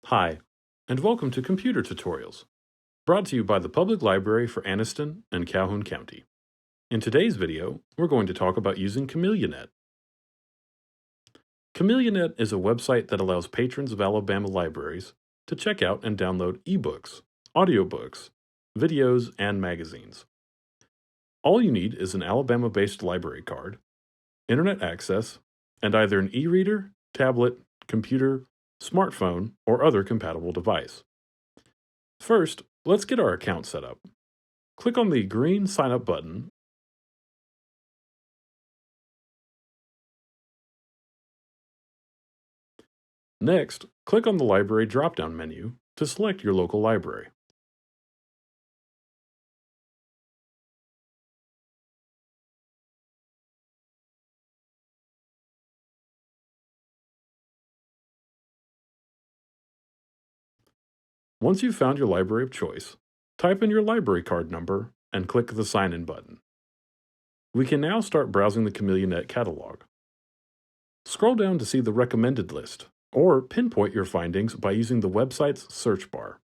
Hi, and welcome to Computer Tutorials, brought to you by the Public Library for Anniston and Calhoun County. In today's video, we're going to talk about using CameliaNet. CameliaNet is a website that allows patrons of Alabama libraries to check out and download ebooks, audiobooks, videos, and magazines. All you need is an Alabama-based library card, internet access, and either an e-reader, tablet, computer, smartphone, or other compatible device. First, let's get our account set up. Click on the green Sign Up button. Next, click on the Library drop-down menu to select your local library. Once you've found your library of choice, type in your library card number and click the Sign In button. We can now start browsing the CameliaNet catalog. Scroll down to see the recommended list, or pinpoint your findings by using the website's search bar.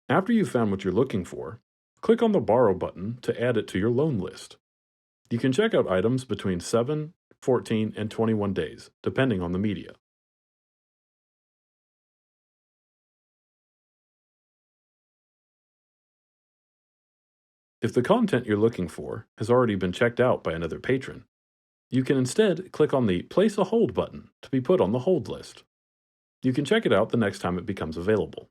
After you've found what you're looking for, click on the Borrow button to add it to your loan list. You can check out items between 7, 14, and 21 days, depending on the media. If the content you're looking for has already been checked out by another patron, you can instead click on the Place a Hold button to be put on the hold list. You can check it out the next time it becomes available.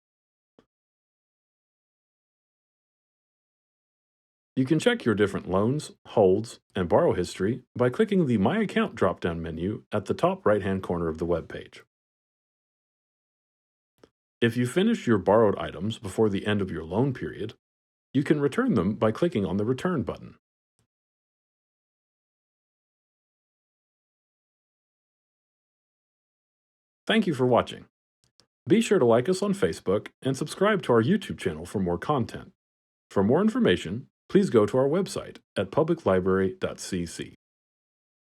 You can check your different loans, holds, and borrow history by clicking the My Account drop-down menu at the top right-hand corner of the web page. If you finish your borrowed items before the end of your loan period, you can return them by clicking on the Return button. Thank you for watching. Be sure to like us on Facebook and subscribe to our YouTube channel for more content. For more information, please go to our website at publiclibrary.cc.